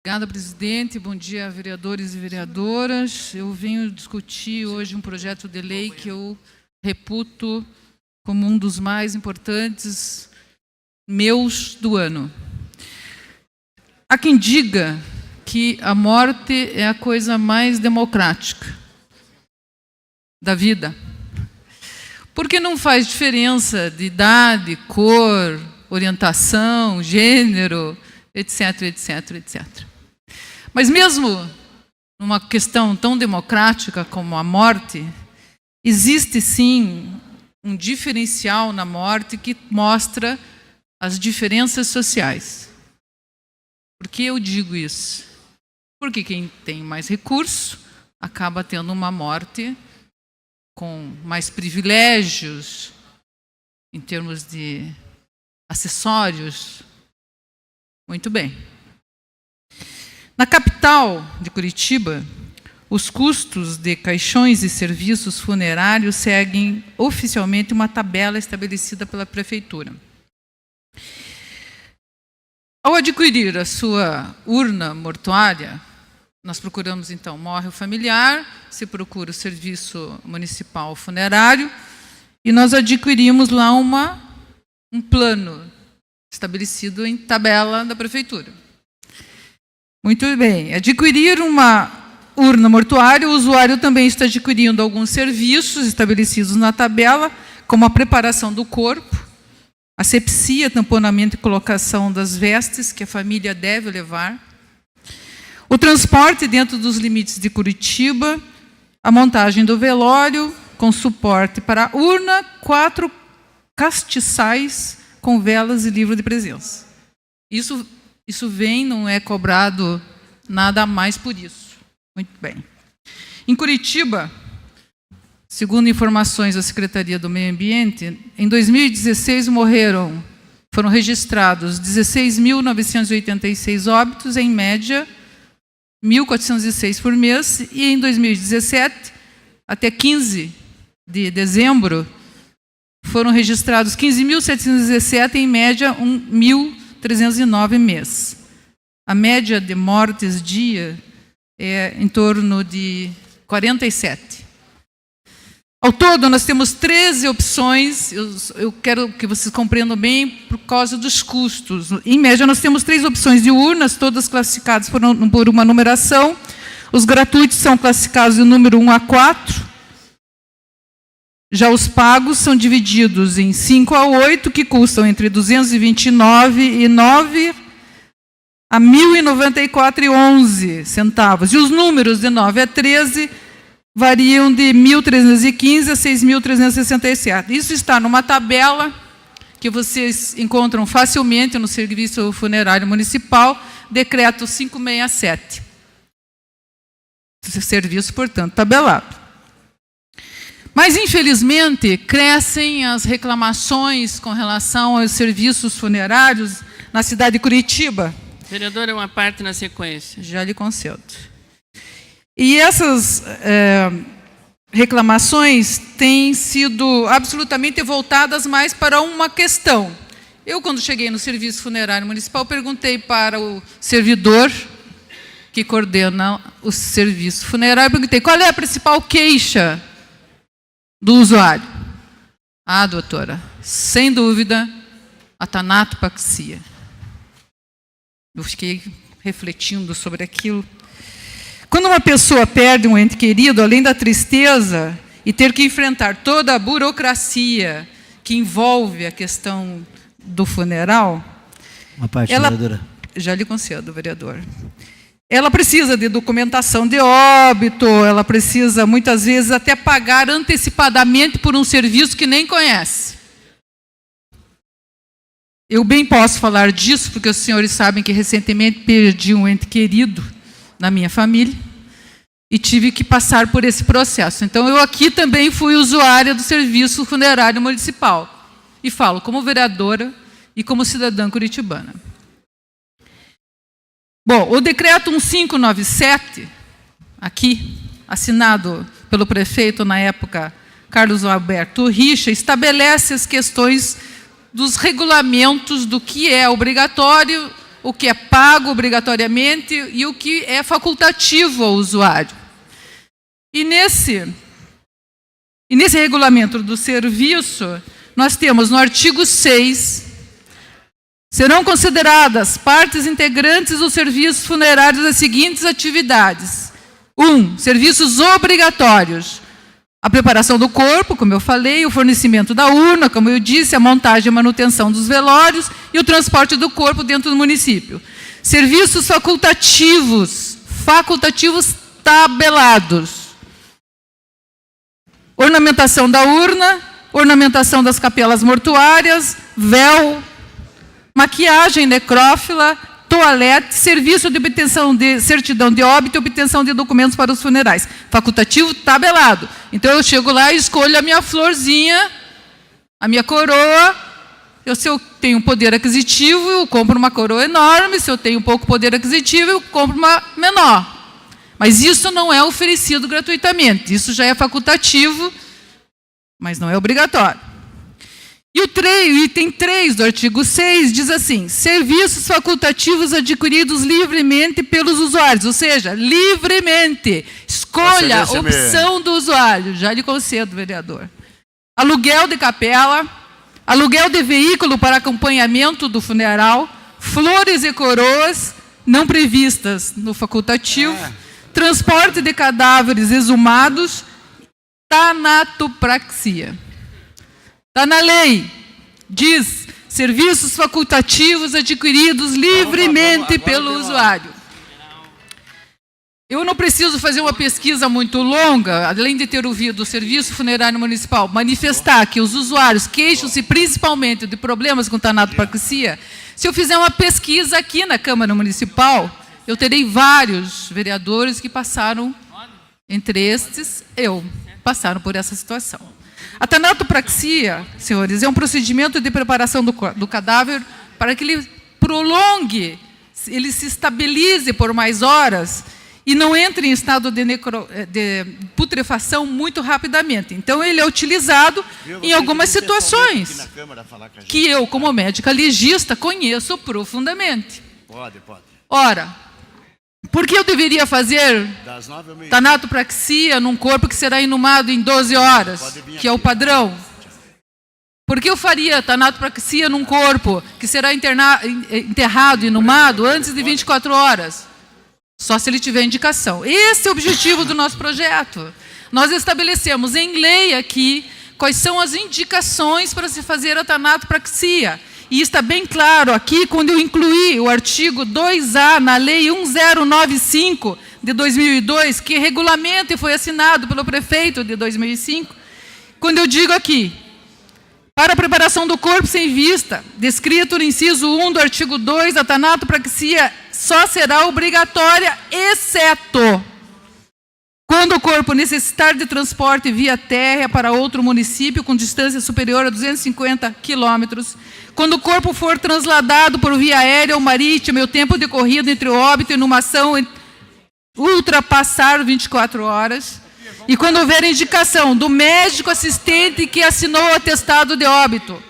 Obrigada, presidente. Bom dia, vereadores e vereadoras. Eu venho discutir hoje um projeto de lei que eu reputo como um dos mais importantes meus do ano. Há quem diga que a morte é a coisa mais democrática da vida, porque não faz diferença de idade, cor, orientação, gênero, etc, etc, etc. Mas mesmo numa questão tão democrática como a morte, existe sim um diferencial na morte que mostra as diferenças sociais. Por que eu digo isso? Porque quem tem mais recurso acaba tendo uma morte com mais privilégios em termos de acessórios. Muito bem. Na capital de Curitiba, os custos de caixões e serviços funerários seguem oficialmente uma tabela estabelecida pela prefeitura. Ao adquirir a sua urna mortuária, nós procuramos, então, morre o familiar, se procura o serviço municipal funerário, e nós adquirimos lá um plano estabelecido em tabela da prefeitura. Muito bem. Adquirir uma urna mortuária, o usuário também está adquirindo alguns serviços estabelecidos na tabela, como a preparação do corpo, asepsia, tamponamento e colocação das vestes que a família deve levar, o transporte dentro dos limites de Curitiba, a montagem do velório com suporte para a urna, 4 castiçais com velas e livro de presença. Isso vem, não é cobrado nada a mais por isso. Muito bem. Em Curitiba, segundo informações da Secretaria do Meio Ambiente, em 2016 foram registrados 16.986 óbitos, em média 1.406 por mês, e em 2017, até 15 de dezembro, foram registrados 15.717, em média 1.309 mês. A média de mortes dia é em torno de 47. Ao todo, nós temos 13 opções, eu quero que vocês compreendam bem, por causa dos custos. Em média, nós temos 3 opções de urnas, todas classificadas por uma numeração. Os gratuitos são classificados do número 1 a 4. Já os pagos são divididos em 5 a 8, que custam entre 229,09 a 1.094,11 centavos. E os números de 9 a 13 variam de 1.315 a 6.367. Isso está numa tabela que vocês encontram facilmente no Serviço Funerário Municipal, Decreto 567. Serviço, portanto, tabelado. Mas, infelizmente, crescem as reclamações com relação aos serviços funerários na cidade de Curitiba. Vereadora, uma parte na sequência. Já lhe concedo. E essas reclamações têm sido absolutamente voltadas mais para uma questão. Eu, quando cheguei no Serviço Funerário Municipal, perguntei para o servidor que coordena o serviço funerário, perguntei qual é a principal queixa do usuário. Ah, doutora, sem dúvida, a tanatopraxia. Eu fiquei refletindo sobre aquilo. Quando uma pessoa perde um ente querido, além da tristeza e ter que enfrentar toda a burocracia que envolve a questão do funeral, uma parte, vereadora. Já lhe concedo, vereador. Ela precisa de documentação de óbito, ela precisa, muitas vezes, até pagar antecipadamente por um serviço que nem conhece. Eu bem posso falar disso, porque os senhores sabem que recentemente perdi um ente querido na minha família e tive que passar por esse processo. Então, eu aqui também fui usuária do Serviço Funerário Municipal e falo como vereadora e como cidadã curitibana. Bom, o decreto 1597, aqui, assinado pelo prefeito na época, Carlos Alberto Richa, estabelece as questões dos regulamentos do que é obrigatório o que é pago obrigatoriamente e o que é facultativo ao usuário. E nesse regulamento do serviço, nós temos no artigo 6, serão consideradas partes integrantes dos serviços funerários as seguintes atividades. 1. Serviços obrigatórios. A preparação do corpo, como eu falei, o fornecimento da urna, como eu disse, a montagem e manutenção dos velórios e o transporte do corpo dentro do município. Serviços facultativos tabelados. Ornamentação da urna, ornamentação das capelas mortuárias, véu, maquiagem necrófila, toalete, serviço de obtenção de certidão de óbito e obtenção de documentos para os funerais. Facultativo tabelado. Então, eu chego lá e escolho a minha florzinha, a minha coroa. Se eu tenho poder aquisitivo, eu compro uma coroa enorme. Se eu tenho pouco poder aquisitivo, eu compro uma menor. Mas isso não é oferecido gratuitamente. Isso já é facultativo, mas não é obrigatório. E o item 3 do artigo 6 diz assim: serviços facultativos adquiridos livremente pelos usuários, ou seja, livremente. Escolha a opção do usuário. Já lhe concedo, vereador. Aluguel de capela, aluguel de veículo para acompanhamento do funeral, flores e coroas não previstas no facultativo, transporte de cadáveres exumados, tanatopraxia. Está na lei, diz, serviços facultativos adquiridos livremente pelo usuário. Eu não preciso fazer uma pesquisa muito longa, além de ter ouvido o Serviço Funerário Municipal manifestar que os usuários queixam-se principalmente de problemas com tanatopraxia. Se eu fizer uma pesquisa aqui na Câmara Municipal, eu terei vários vereadores que passaram, entre estes, passaram por essa situação. A tanatopraxia, senhores, é um procedimento de preparação do cadáver para que ele prolongue, ele se estabilize por mais horas e não entre em estado de putrefação muito rapidamente. Então, ele é utilizado em algumas situações que eu, como médica legista, conheço profundamente. Pode. Ora, por que eu deveria fazer tanatopraxia num corpo que será inumado em 12 horas, que é o padrão? Por que eu faria tanatopraxia num corpo que será enterrado, inumado, antes de 24 horas? Só se ele tiver indicação. Esse é o objetivo do nosso projeto. Nós estabelecemos em lei aqui quais são as indicações para se fazer a tanatopraxia. E está bem claro aqui, quando eu incluí o artigo 2A na Lei 1095 de 2002, que regulamenta e foi assinado pelo prefeito de 2005, quando eu digo aqui, para a preparação do corpo sem vista, descrito no inciso 1 do artigo 2, a tanatopraxia só será obrigatória, exceto quando o corpo necessitar de transporte via terra para outro município com distância superior a 250 quilômetros, quando o corpo for transladado por via aérea ou marítima e o tempo decorrido entre o óbito e inumação ultrapassar 24 horas, e quando houver indicação do médico assistente que assinou o atestado de óbito,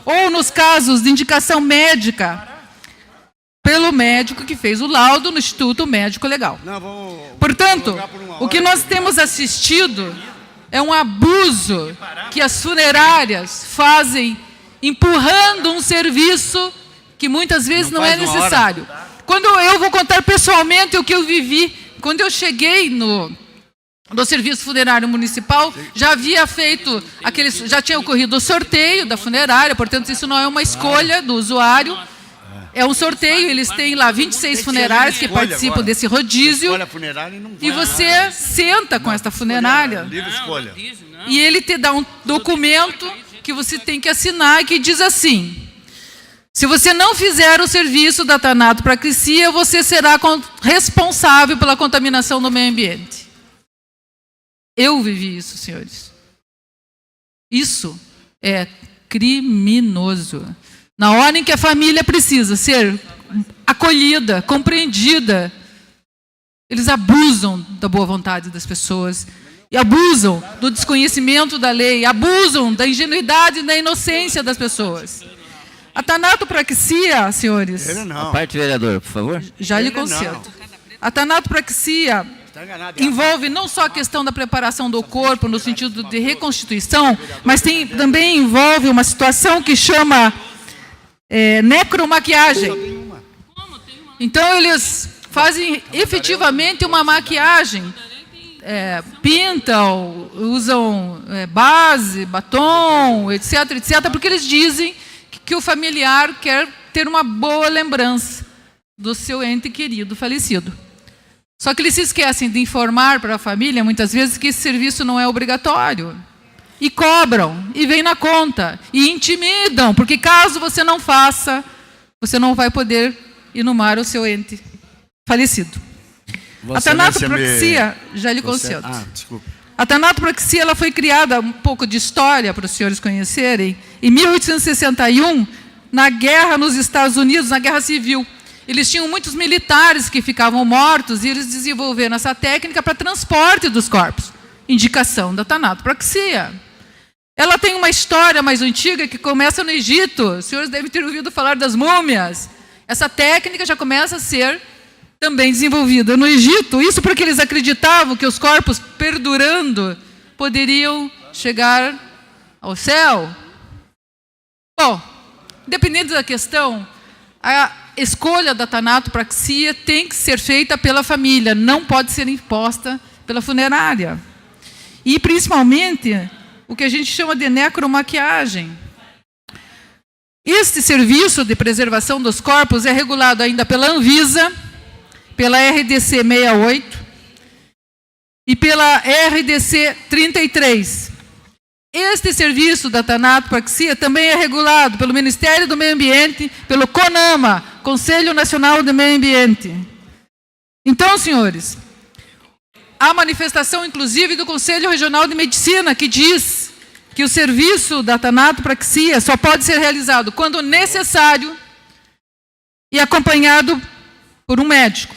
ou nos casos de indicação médica, pelo médico que fez o laudo no Instituto Médico Legal. Portanto, o que nós temos assistido é um abuso que as funerárias fazem, empurrando um serviço que muitas vezes não é necessário. Quando eu vou contar pessoalmente o que eu vivi, quando eu cheguei no Serviço Funerário Municipal, já havia feito já tinha ocorrido o sorteio da funerária, portanto, isso não é uma escolha do usuário. É um sorteio, eles têm lá 26 funerárias que participam desse rodízio. E você senta com esta funerária e ele te dá um documento que você tem que assinar e que diz assim: se você não fizer o serviço da tanatopraxia, você será responsável pela contaminação do meio ambiente. Eu vivi isso, senhores. Isso é criminoso. Na hora em que a família precisa ser acolhida, compreendida, eles abusam da boa vontade das pessoas e abusam do desconhecimento da lei, abusam da ingenuidade e da inocência das pessoas. A tanatopraxia, senhores... Ele não. A parte, vereador, por favor. Já lhe Ele concedo. não. A tanatopraxia envolve não só a questão da preparação do corpo, no sentido de reconstituição, mas também envolve uma situação que chama necromaquiagem. Então, eles fazem efetivamente uma maquiagem, pintam, usam base, batom, etc., porque eles dizem que o familiar quer ter uma boa lembrança do seu ente querido falecido. Só que eles se esquecem de informar para a família, muitas vezes, que esse serviço não é obrigatório. E cobram, e vem na conta, e intimidam, porque caso você não faça, você não vai poder inumar o seu ente falecido. A tanatopraxia, já lhe concedo. Desculpa. A tanatopraxia, ela foi criada, um pouco de história para os senhores conhecerem, em 1861, na guerra nos Estados Unidos, na Guerra Civil. Eles tinham muitos militares que ficavam mortos e eles desenvolveram essa técnica para transporte dos corpos. Indicação da tanatopraxia. Ela tem uma história mais antiga que começa no Egito. Os senhores devem ter ouvido falar das múmias. Essa técnica já começa a ser também desenvolvida no Egito. Isso porque eles acreditavam que os corpos, perdurando, poderiam chegar ao céu. Bom, dependendo da questão, a escolha da tanatopraxia tem que ser feita pela família, não pode ser imposta pela funerária. E, principalmente, o que a gente chama de necromaquiagem. Este serviço de preservação dos corpos é regulado ainda pela Anvisa, pela RDC 68 e pela RDC 33. Este serviço da tanatopraxia também é regulado pelo Ministério do Meio Ambiente, pelo CONAMA, Conselho Nacional do Meio Ambiente. Então, senhores, há manifestação, inclusive, do Conselho Regional de Medicina, que diz que o serviço da tanatopraxia só pode ser realizado quando necessário e acompanhado por um médico,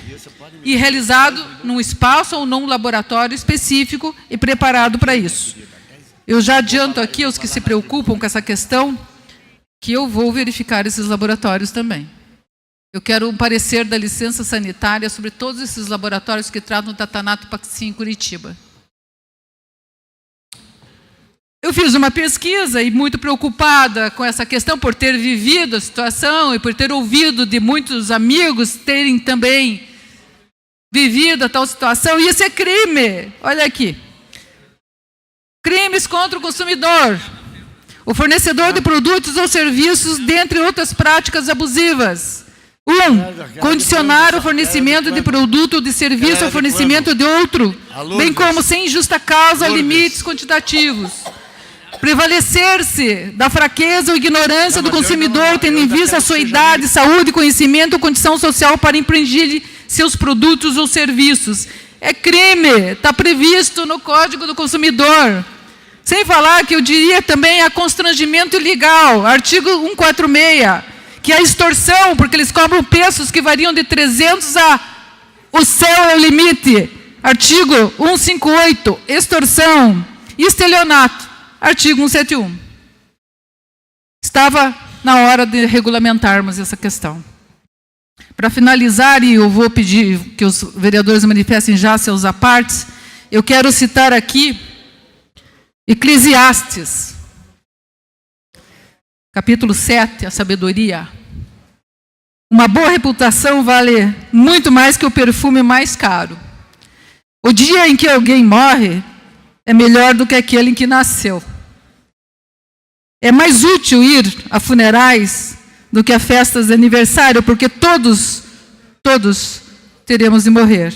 e realizado num espaço ou num laboratório específico e preparado para isso. Eu já adianto aqui aos que se preocupam com essa questão que eu vou verificar esses laboratórios também. Eu quero um parecer da licença sanitária sobre todos esses laboratórios que tratam da tanatopraxia em Curitiba. Eu fiz uma pesquisa e muito preocupada com essa questão por ter vivido a situação e por ter ouvido de muitos amigos terem também vivido a tal situação. E isso é crime. Olha aqui. Crimes contra o consumidor, o fornecedor de produtos ou serviços, dentre outras práticas abusivas. 1. Condicionar o fornecimento de produto ou de serviço ao fornecimento de outro, bem como sem justa causa limites quantitativos. Prevalecer-se da fraqueza ou ignorância do consumidor, tendo em vista a sua idade, saúde, conhecimento ou condição social para impingir seus produtos ou serviços. É crime, está previsto no Código do Consumidor. Sem falar que eu diria também a constrangimento ilegal, artigo 146, que é a extorsão, porque eles cobram preços que variam de 300 a o céu é o limite. Artigo 158, extorsão. E estelionato, artigo 171. Estava na hora de regulamentarmos essa questão. Para finalizar, e eu vou pedir que os vereadores manifestem já seus apartes, eu quero citar aqui Eclesiastes, capítulo 7, a sabedoria. Uma boa reputação vale muito mais que o perfume mais caro. O dia em que alguém morre é melhor do que aquele em que nasceu. É mais útil ir a funerais do que a festas de aniversário, porque todos teremos de morrer.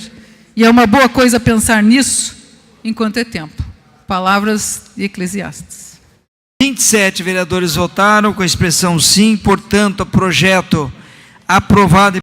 E é uma boa coisa pensar nisso enquanto é tempo. Palavras de Eclesiastes. 27 vereadores votaram com a expressão sim, portanto, o projeto aprovado.